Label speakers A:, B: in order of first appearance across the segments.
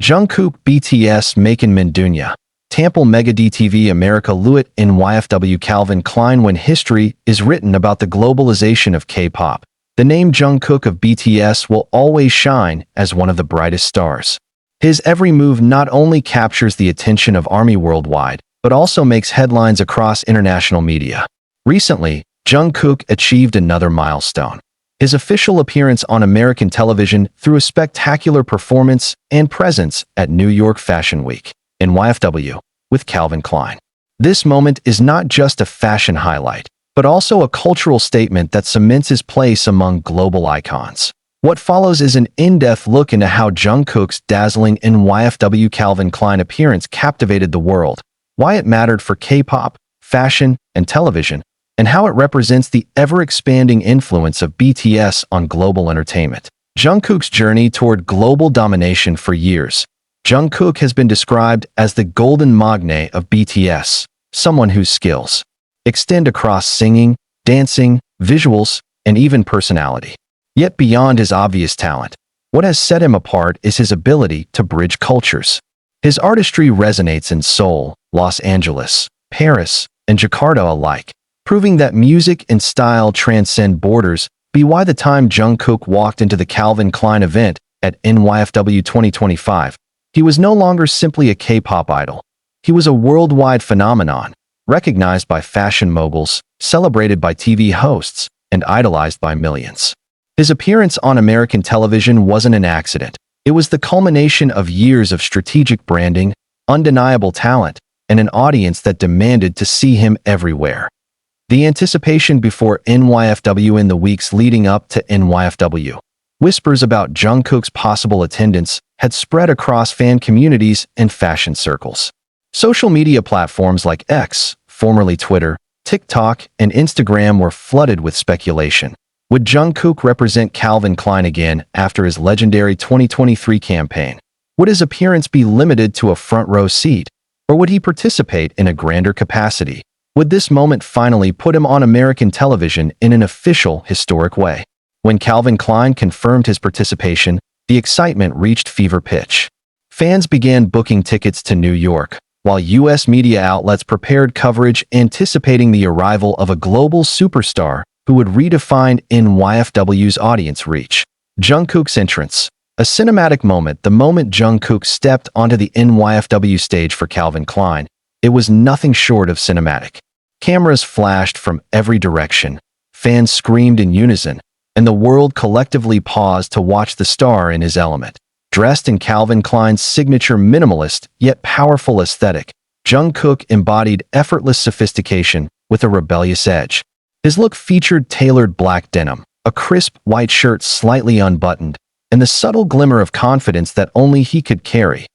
A: Jungkook BTS Jungkokie Dunya. Tample Mega DTV America Luit NYFW Calvin Klein. When history is written about the globalization of K-pop, the name Jungkook of BTS will always shine as one of the brightest stars. His every move not only captures the attention of ARMY worldwide, but also makes headlines across international media. Recently, Jungkook achieved another milestone: his official appearance on American television through a spectacular performance and presence at New York Fashion Week, NYFW, with Calvin Klein. This moment is not just a fashion highlight, but also a cultural statement that cements his place among global icons. What follows is an in-depth look into how Jungkook's dazzling NYFW Calvin Klein appearance captivated the world, why it mattered for K-pop, fashion, and television, and how it represents the ever-expanding influence of BTS on global entertainment. Jungkook's journey toward global domination. For years, Jungkook has been described as the golden maknae of BTS, someone whose skills extend across singing, dancing, visuals, and even personality. Yet beyond his obvious talent, what has set him apart is his ability to bridge cultures. His artistry resonates in Seoul, Los Angeles, Paris, and Jakarta alike, proving that music and style transcend borders. By the time Jungkook walked into the Calvin Klein event at NYFW 2025, he was no longer simply a K-pop idol. He was a worldwide phenomenon, recognized by fashion moguls, celebrated by TV hosts, and idolized by millions. His appearance on American television wasn't an accident. It was the culmination of years of strategic branding, undeniable talent, and an audience that demanded to see him everywhere. The anticipation before NYFW in the weeks leading up to NYFW. Whispers about Jungkook's possible attendance had spread across fan communities and fashion circles. Social media platforms like X, formerly Twitter, TikTok, and Instagram were flooded with speculation. Would Jungkook represent Calvin Klein again after his legendary 2023 campaign? Would his appearance be limited to a front-row seat? Or would he participate in a grander capacity? Would this moment finally put him on American television in an official, historic way? When Calvin Klein confirmed his participation, the excitement reached fever pitch. Fans began booking tickets to New York, while U.S. media outlets prepared coverage anticipating the arrival of a global superstar who would redefine NYFW's audience reach. Jungkook's entrance. A cinematic moment. The moment Jungkook stepped onto the NYFW stage for Calvin Klein, it was nothing short of cinematic. Cameras flashed from every direction, fans screamed in unison, and the world collectively paused to watch the star in his element. Dressed in Calvin Klein's signature minimalist yet powerful aesthetic, Jungkook embodied effortless sophistication with a rebellious edge. His look featured tailored black denim, a crisp white shirt slightly unbuttoned, and the subtle glimmer of confidence that only he could carry.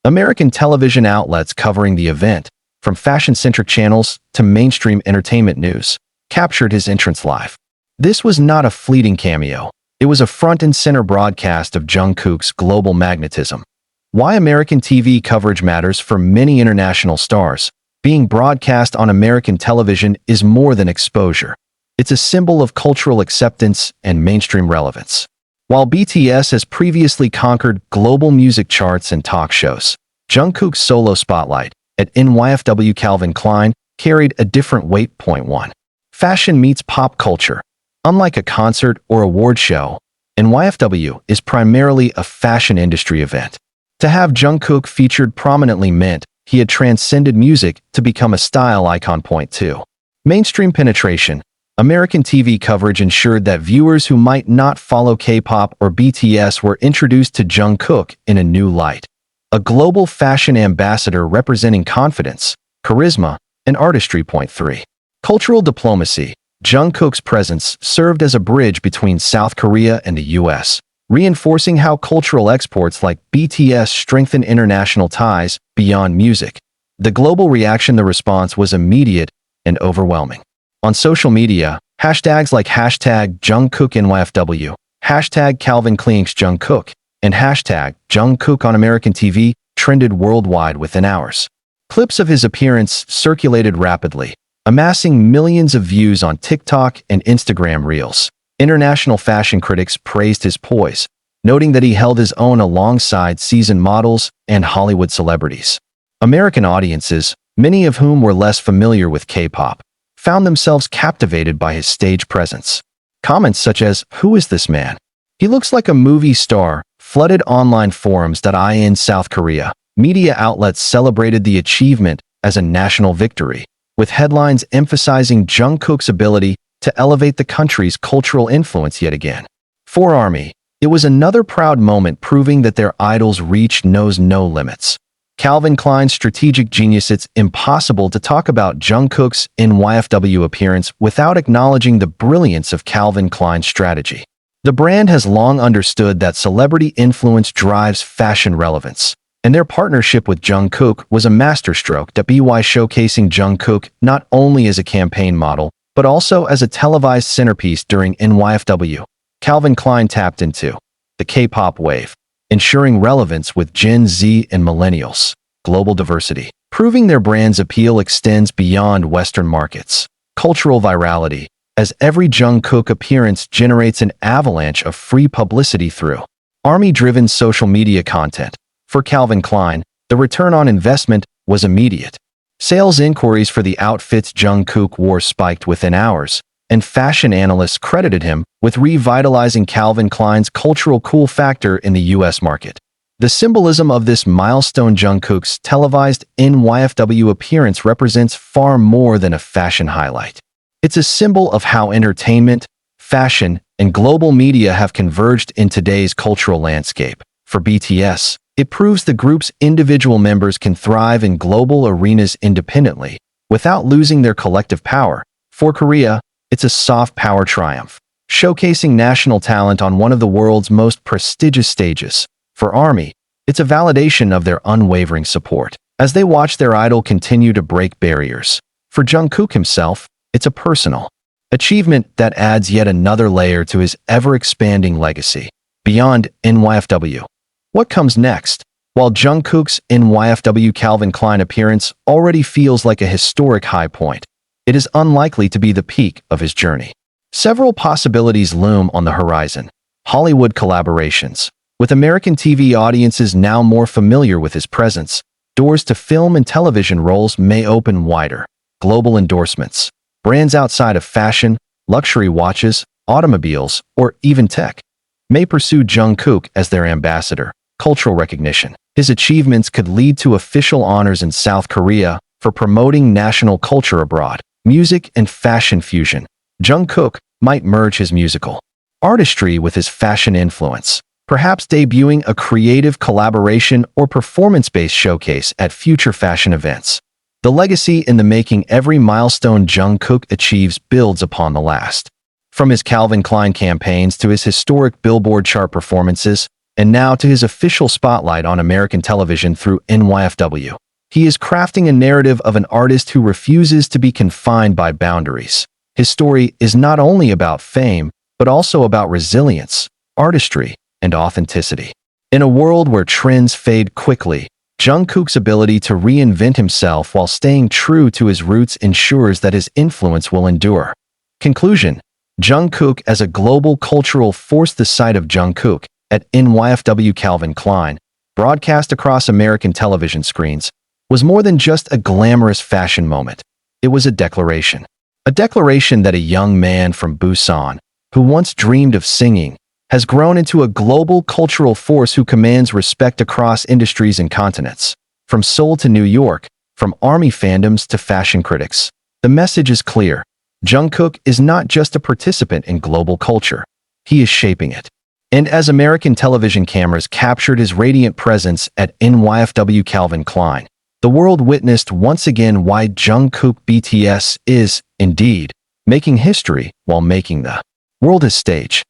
A: American television outlets covering the event, from fashion-centric channels to mainstream entertainment news, captured his entrance live. This was not a fleeting cameo. It was a front-and-center broadcast of Jungkook's global magnetism. Why American TV coverage matters for many international stars. Being broadcast on American television is more than exposure. It's a symbol of cultural acceptance and mainstream relevance. While BTS has previously conquered global music charts and talk shows, Jungkook's solo spotlight at NYFW Calvin Klein carried a different weight. 1. Fashion meets pop culture. Unlike a concert or award show, NYFW is primarily a fashion industry event. To have Jungkook featured prominently meant he had transcended music to become a style icon. 2. Mainstream penetration. American TV coverage ensured that viewers who might not follow K-pop or BTS were introduced to Jungkook in a new light. A global fashion ambassador representing confidence, charisma, and artistry. 3. Cultural diplomacy. Jungkook's presence served as a bridge between South Korea and the U.S., reinforcing how cultural exports like BTS strengthen international ties beyond music. The global reaction. The response was immediate and overwhelming. On social media, hashtags like hashtag JungkookNYFW, hashtag Calvin Klein's Jungkook, and hashtag Jungkook on American TV trended worldwide within hours. Clips of his appearance circulated rapidly, amassing millions of views on TikTok and Instagram Reels. International fashion critics praised his poise, noting that he held his own alongside seasoned models and Hollywood celebrities. American audiences, many of whom were less familiar with K-pop, found themselves captivated by his stage presence. Comments such as, "Who is this man? He looks like a movie star," flooded online forums. In South Korea, media outlets celebrated the achievement as a national victory, with headlines emphasizing Jungkook's ability to elevate the country's cultural influence yet again. For ARMY, it was another proud moment, proving that their idol's reach knows no limits. Calvin Klein's strategic genius. It's impossible to talk about Jungkook's NYFW appearance without acknowledging the brilliance of Calvin Klein's strategy. The brand has long understood that celebrity influence drives fashion relevance, and their partnership with Jungkook was a masterstroke. By showcasing Jungkook not only as a campaign model, but also as a televised centerpiece during NYFW, Calvin Klein tapped into the K-pop wave, ensuring relevance with Gen Z and millennials, global diversity, proving their brand's appeal extends beyond Western markets. Cultural virality, as every Jungkook appearance generates an avalanche of free publicity through ARMY-driven social media content. For Calvin Klein, the return on investment was immediate. Sales inquiries for the outfits Jungkook wore spiked within hours, and fashion analysts credited him with revitalizing Calvin Klein's cultural cool factor in the US market. The symbolism of this milestone. Jungkook's televised NYFW appearance represents far more than a fashion highlight. It's a symbol of how entertainment, fashion, and global media have converged in today's cultural landscape. For BTS, it proves the group's individual members can thrive in global arenas independently, without losing their collective power. For Korea, it's a soft power triumph, showcasing national talent on one of the world's most prestigious stages. For ARMY, it's a validation of their unwavering support, as they watch their idol continue to break barriers. For Jungkook himself, it's a personal achievement that adds yet another layer to his ever-expanding legacy. Beyond NYFW, what comes next? While Jungkook's NYFW Calvin Klein appearance already feels like a historic high point, it is unlikely to be the peak of his journey. Several possibilities loom on the horizon. Hollywood collaborations. With American TV audiences now more familiar with his presence, doors to film and television roles may open wider. Global endorsements. Brands outside of fashion, luxury watches, automobiles, or even tech may pursue Jungkook as their ambassador. Cultural recognition. His achievements could lead to official honors in South Korea for promoting national culture abroad. Music and fashion fusion. Jungkook might merge his musical artistry with his fashion influence, perhaps debuting a creative collaboration or performance-based showcase at future fashion events. The legacy in the making. Every milestone Jungkook achieves builds upon the last. From his Calvin Klein campaigns to his historic Billboard chart performances, and now to his official spotlight on American television through NYFW. He is crafting a narrative of an artist who refuses to be confined by boundaries. His story is not only about fame, but also about resilience, artistry, and authenticity. In a world where trends fade quickly, Jungkook's ability to reinvent himself while staying true to his roots ensures that his influence will endure. Conclusion: Jungkook as a global cultural force. The sight of Jungkook at NYFW Calvin Klein, broadcast across American television screens, was more than just a glamorous fashion moment. It was a declaration. A declaration that a young man from Busan, who once dreamed of singing, has grown into a global cultural force who commands respect across industries and continents. From Seoul to New York, from ARMY fandoms to fashion critics, the message is clear. Jungkook is not just a participant in global culture. He is shaping it. And as American television cameras captured his radiant presence at NYFW Calvin Klein, the world witnessed once again why Jungkook BTS is, indeed, making history while making the world his stage.